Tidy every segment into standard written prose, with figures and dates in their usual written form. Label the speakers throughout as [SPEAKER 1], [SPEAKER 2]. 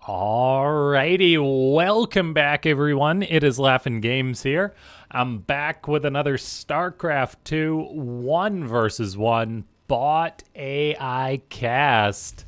[SPEAKER 1] Alrighty, welcome back everyone. It is LaughNgamez here. I'm back with another Starcraft 2 1 versus 1 bot AI cast.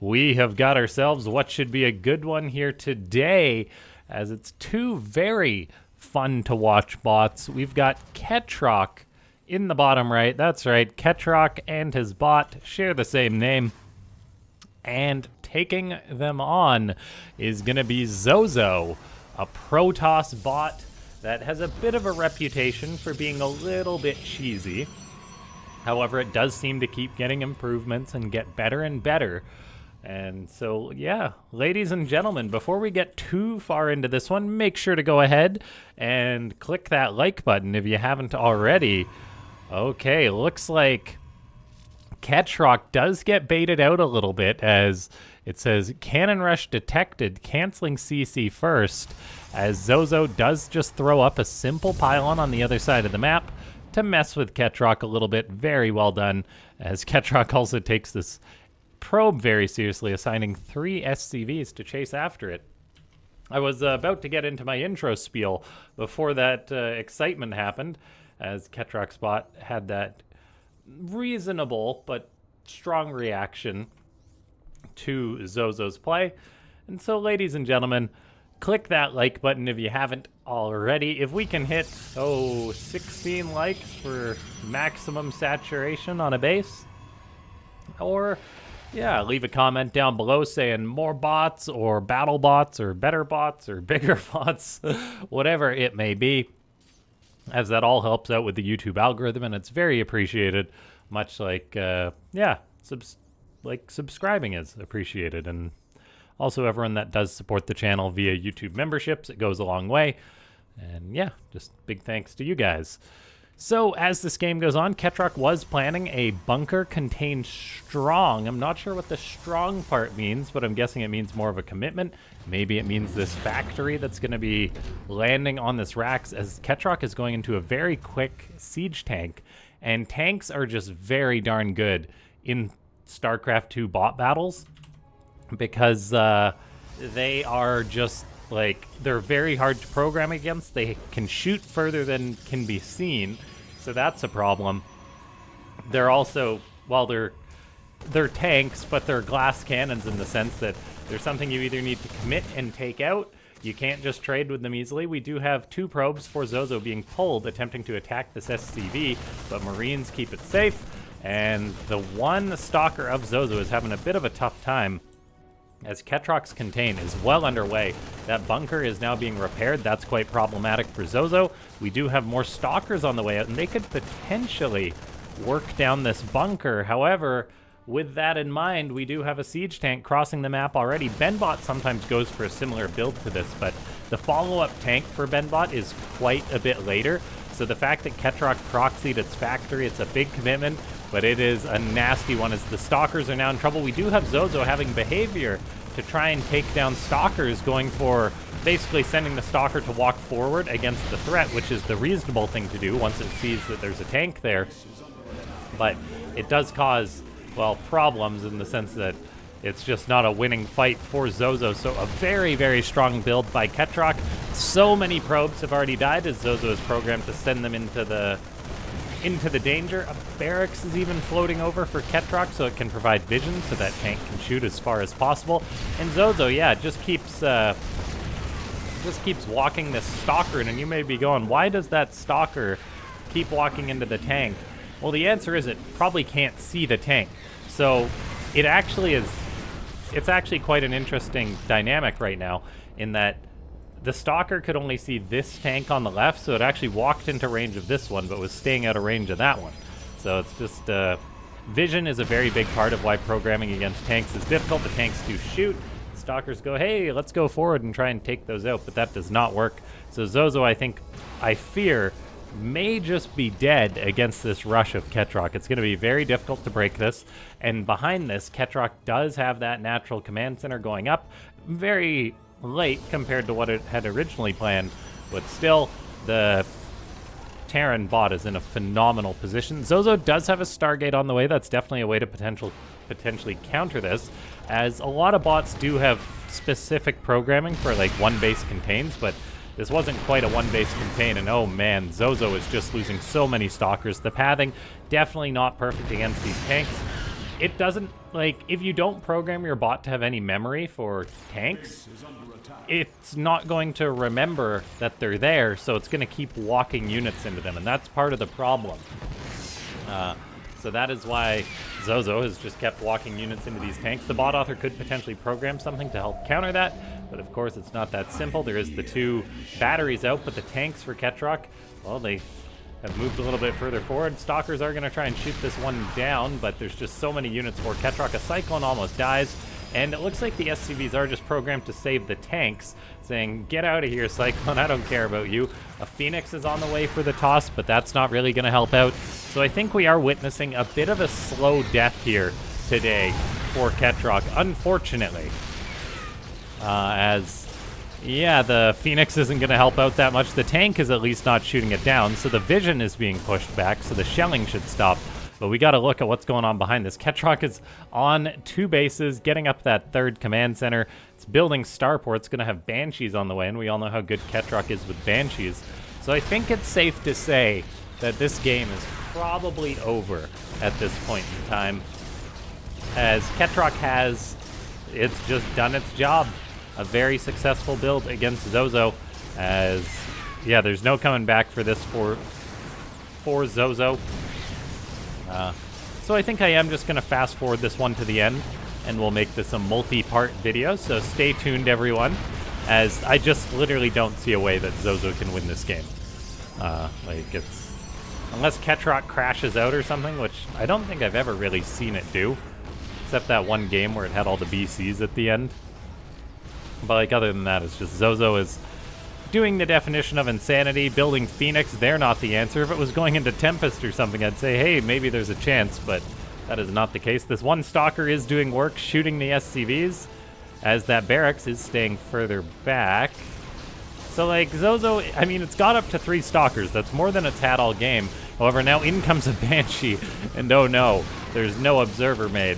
[SPEAKER 1] We have got ourselves what should be a good one here today, as it's two very fun to watch bots. We've got Ketroc in the bottom right. That's right, Ketroc and his bot share the same name. And taking them on is going to be Zozo, a Protoss bot that has a bit of a reputation for being a little bit cheesy. However, it does seem to keep getting improvements and get better and better. And so, yeah, ladies and gentlemen, before we get too far into this one, make sure to go ahead and click that like button if you haven't already. Okay, looks like Ketroc does get baited out a little bit, as it says cannon rush detected, canceling CC first, as Zozo does just throw up a simple pylon on the other side of the map to mess with Ketroc a little bit. Very well done, as Ketroc also takes this probe very seriously, assigning 3 SCVs to chase after it. I was about to get into my intro spiel before that excitement happened, as Ketroc's bot had that reasonable but strong reaction to Zozo's play. And so, ladies and gentlemen, click that like button if you haven't already. If we can hit 16 likes for maximum saturation on a base, or yeah, leave a comment down below saying more bots or battle bots or better bots or bigger bots, whatever it may be, as that all helps out with the YouTube algorithm, and it's very appreciated, much like, subscribing is appreciated. And also everyone that does support the channel via YouTube memberships, it goes a long way. And yeah, just big thanks to you guys. So as this game goes on, Ketroc was planning a bunker contained strong. I'm not sure what the strong part means, but I'm guessing it means more of a commitment. Maybe it means this factory that's going to be landing on this racks, as Ketroc is going into a very quick siege tank. And tanks are just very darn good in StarCraft 2 bot battles, because they are just like, they're very hard to program against. They can shoot further than can be seen, so that's a problem. They're also, well, they're tanks, but they're glass cannons in the sense that there's something you either need to commit and take out. You can't just trade with them easily. We do have 2 probes for Zozo being pulled, attempting to attack this SCV, but Marines keep it safe, and the one stalker of Zozo is having a bit of a tough time, as Ketroc's contain is well underway. That bunker is now being repaired. That's quite problematic for Zozo. We do have more stalkers on the way out, and they could potentially work down this bunker. However, with that in mind, we do have a siege tank crossing the map already. Benbot sometimes goes for a similar build to this, but the follow-up tank for Benbot is quite a bit later. So the fact that Ketroc proxied its factory, it's a big commitment, but it is a nasty one, as the stalkers are now in trouble. We do have Zozo having behavior to try and take down stalkers, going for basically sending the stalker to walk forward against the threat, which is the reasonable thing to do once it sees that there's a tank there. But it does cause, well, problems in the sense that it's just not a winning fight for Zozo. So a very, very strong build by Ketroc. So many probes have already died, as Zozo is programmed to send them into the danger. A barracks is even floating over for Ketroc, so it can provide vision so that tank can shoot as far as possible. And Zozo, yeah, just keeps walking this stalker in, and you may be going, why does that stalker keep walking into the tank? Well, the answer is it probably can't see the tank. So it's actually quite an interesting dynamic right now, in that the stalker could only see this tank on the left, so it actually walked into range of this one, but was staying out of range of that one. So it's just, vision is a very big part of why programming against tanks is difficult. The tanks do shoot. The stalkers go, hey, let's go forward and try and take those out, but that does not work. So Zozo, I fear, may just be dead against this rush of Ketroc. It's going to be very difficult to break this. And behind this, Ketroc does have that natural command center going up. Very late compared to what it had originally planned, but still, the Terran bot is in a phenomenal position. Zozo does have a Stargate on the way. That's definitely a way to potentially counter this, as a lot of bots do have specific programming for like one base contains, but this wasn't quite a one base contain, and oh man, Zozo is just losing so many stalkers. The pathing, definitely not perfect against these tanks. It doesn't, like, if you don't program your bot to have any memory for tanks, it's not going to remember that they're there, so it's going to keep walking units into them, and that's part of the problem. So that is why Zozo has just kept walking units into these tanks. The bot author could potentially program something to help counter that, but of course it's not that simple. There is the 2 batteries out, but the tanks for Ketroc, well, they have moved a little bit further forward. Stalkers are going to try and shoot this one down, but there's just so many units for Ketroc. A Cyclone almost dies, and it looks like the SCVs are just programmed to save the tanks, saying, get out of here, Cyclone, I don't care about you. A Phoenix is on the way for the toss, but that's not really going to help out. So I think we are witnessing a bit of a slow death here today for Ketroc, unfortunately. Yeah, the Phoenix isn't going to help out that much. The tank is at least not shooting it down, so the vision is being pushed back, so the shelling should stop. But we got to look at what's going on behind this. Ketroc is on 2 bases, getting up that 3rd command center. It's building starport. It's going to have Banshees on the way, and we all know how good Ketroc is with Banshees. So I think it's safe to say that this game is probably over at this point in time, as Ketroc has, it's just done its job. A very successful build against Zozo, as, yeah, there's no coming back for this for Zozo. So I think I am just going to fast forward this one to the end, and we'll make this a multi-part video, so stay tuned, everyone, as I just literally don't see a way that Zozo can win this game. Unless Ketroc crashes out or something, which I don't think I've ever really seen it do, except that one game where it had all the BCs at the end. But like, other than that, it's just Zozo is doing the definition of insanity, building Phoenix. They're not the answer. If it was going into Tempest or something, I'd say, hey, maybe there's a chance, but that is not the case. This one Stalker is doing work, shooting the SCVs, as that Barracks is staying further back. So, like, Zozo, I mean, it's got up to 3 Stalkers. That's more than it's had all game. However, now in comes a Banshee, and oh no, there's no Observer made.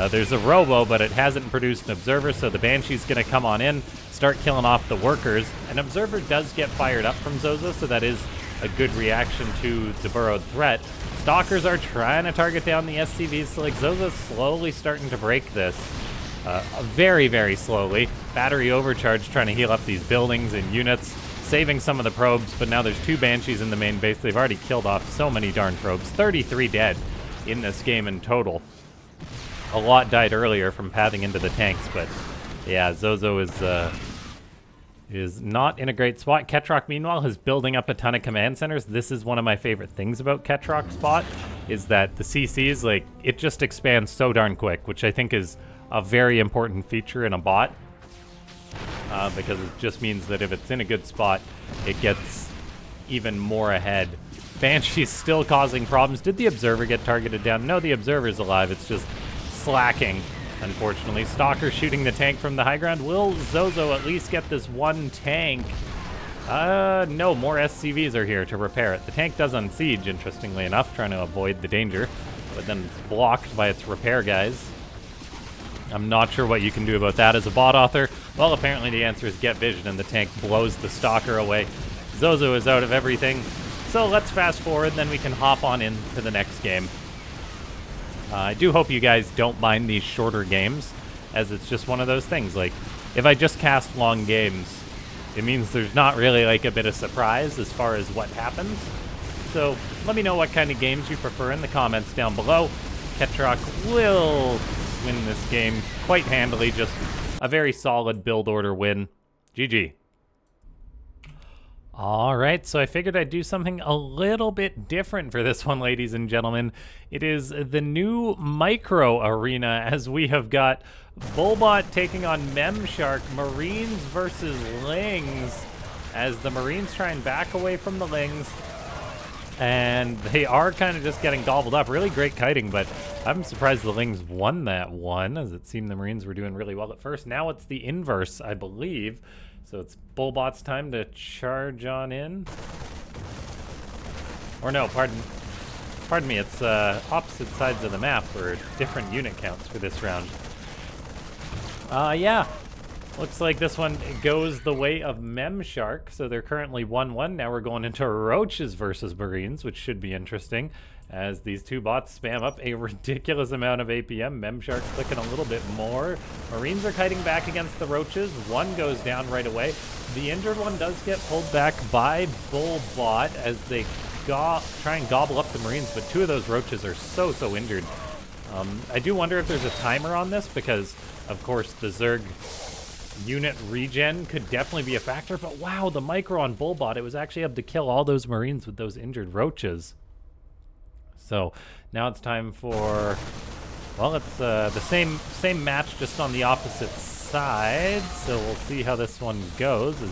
[SPEAKER 1] There's a Robo, but it hasn't produced an Observer, so the Banshee's going to come on in, start killing off the workers. An Observer does get fired up from Zozo, so that is a good reaction to the burrowed threat. Stalkers are trying to target down the SCVs, so like Zozo's slowly starting to break this. Very, very slowly. Battery overcharge trying to heal up these buildings and units, saving some of the probes, but now there's 2 Banshees in the main base. They've already killed off so many darn probes. 33 dead in this game in total. A lot died earlier from pathing into the tanks, but yeah, Zozo is not in a great spot. Ketroc, meanwhile, is building up a ton of command centers. This is one of my favorite things about Ketroc's bot, is that the CCs, like, it just expands so darn quick, which I think is a very important feature in a bot, because it just means that if it's in a good spot, it gets even more ahead. Banshee's still causing problems. Did the Observer get targeted down? No, the Observer's alive. It's just slacking, unfortunately. Stalker shooting the tank from the high ground. Will Zozo at least get this one tank? No, more SCVs are here to repair it. The tank does unsiege, interestingly enough, trying to avoid the danger, but then it's blocked by its repair guys. I'm not sure what you can do about that as a bot author. Well, apparently the answer is get vision, and the tank blows the Stalker away. Zozo is out of everything. So let's fast forward, then we can hop on into the next game. I do hope you guys don't mind these shorter games, as it's just one of those things. Like, if I just cast LaughNgamez, it means there's not really like a bit of surprise as far as what happens. So let me know what kind of games you prefer in the comments down below. Ketroc will win this game quite handily, just a very solid build order win. GG. Alright, so I figured I'd do something a little bit different for this one, ladies and gentlemen. It is the new Micro Arena, as we have got Bullbot taking on Memshark, Marines versus Lings, as the Marines try and back away from the Lings. And they are kind of just getting gobbled up. Really great kiting, but I'm surprised the Lings won that one, as it seemed the Marines were doing really well at first. Now it's the inverse, I believe. So it's Bullbot's time to charge on in. Or no, pardon me, it's opposite sides of the map for different unit counts for this round. Yeah. Looks like this one goes the way of Memshark, so they're currently 1-1. Now we're going into Roaches versus Marines, which should be interesting, as these two bots spam up a ridiculous amount of APM. Memshark clicking a little bit more. Marines are kiting back against the Roaches. One goes down right away. The injured one does get pulled back by Bullbot as they try and gobble up the Marines, but two of those Roaches are so injured. I do wonder if there's a timer on this, because, of course, the Zerg unit regen could definitely be a factor, but wow, the micro on Bullbot, it was actually able to kill all those Marines with those injured Roaches. So now it's time for, well, it's the same match, just on the opposite side. So we'll see how this one goes, as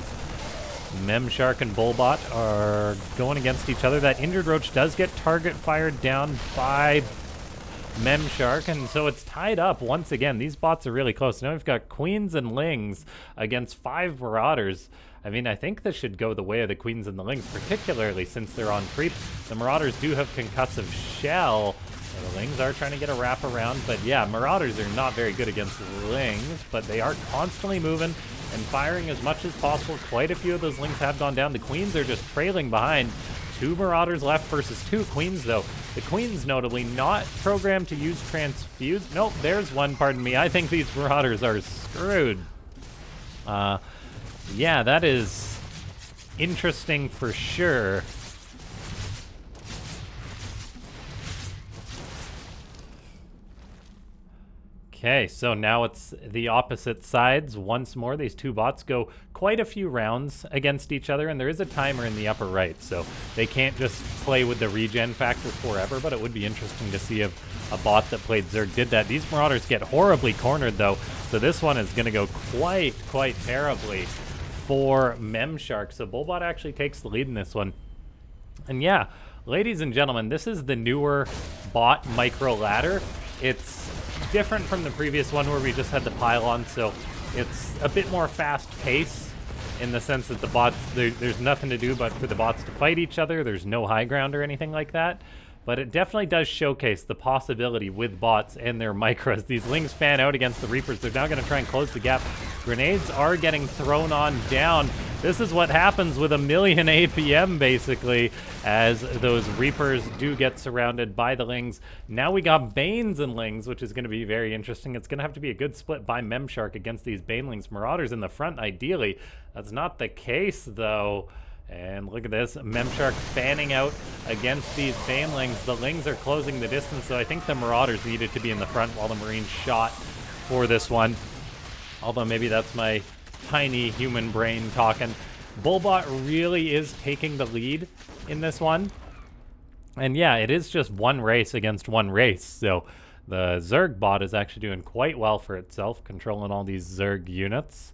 [SPEAKER 1] Memshark and Bullbot are going against each other. That injured Roach does get target fired down by Memshark, and so it's tied up once again. These bots are really close. Now we've got Queens and Lings against 5 Marauders. I mean, I think this should go the way of the Queens and the Lings, particularly since they're on creep. The Marauders do have concussive shell. So the Lings are trying to get a wrap around, but yeah, Marauders are not very good against Lings, but they are constantly moving and firing as much as possible. Quite a few of those Lings have gone down. The Queens are just trailing behind. 2 Marauders left versus 2 Queens, though. The Queens, notably, not programmed to use Transfuse. Nope, there's one, pardon me. I think these Marauders are screwed. Yeah, that is interesting for sure. Okay, so now it's the opposite sides once more. These two bots go quite a few rounds against each other, and there is a timer in the upper right, so they can't just play with the regen factor forever, but it would be interesting to see if a bot that played Zerg did that. These Marauders get horribly cornered, though, so this one is going to go quite terribly for Memshark. So Bullbot actually takes the lead in this one. And yeah, ladies and gentlemen, this is the newer bot micro ladder. It's different from the previous one where we just had the pylon, so it's a bit more fast paced in the sense that the bots, there's nothing to do but for the bots to fight each other. There's no high ground or anything like that, but it definitely does showcase the possibility with bots and their micros. These Lings fan out against the Reapers. They're now going to try and close the gap. Grenades are getting thrown on down. This is what happens with 1,000,000 APM, basically, as those Reapers do get surrounded by the Lings. Now we got Banes and Lings, which is going to be very interesting. It's going to have to be a good split by Memshark against these Banelings. Marauders in the front, ideally. That's not the case, though. And look at this, Memshark fanning out against these Banelings. The Lings are closing the distance, so I think the Marauders needed to be in the front while the Marines shot for this one. Although maybe that's my tiny human brain talking. Bullbot really is taking the lead in this one. And yeah, it is just one race against one race. So the Zerg bot is actually doing quite well for itself, controlling all these Zerg units.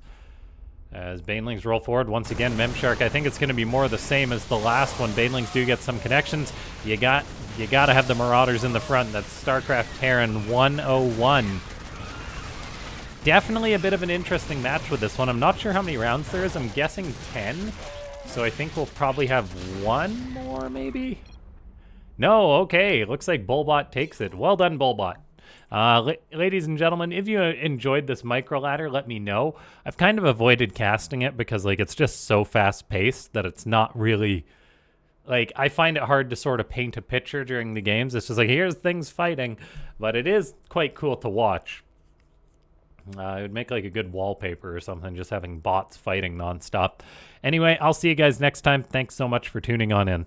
[SPEAKER 1] As Banelings roll forward, once again, Memshark, I think it's going to be more of the same as the last one. Banelings do get some connections. You got to have the Marauders in the front. That's Starcraft Terran 101. Definitely a bit of an interesting match with this one. I'm not sure how many rounds there is. I'm guessing 10. So I think we'll probably have one more, maybe? No, okay. Looks like Bullbot takes it. Well done, Bullbot. Ladies and gentlemen, if you enjoyed this micro ladder, let me know. I've kind of avoided casting it because, like, it's just so fast-paced that it's not really... Like, I find it hard to sort of paint a picture during the games. It's just like, here's things fighting. But it is quite cool to watch. It would make like a good wallpaper or something, just having bots fighting nonstop. Anyway, I'll see you guys next time. Thanks so much for tuning on in.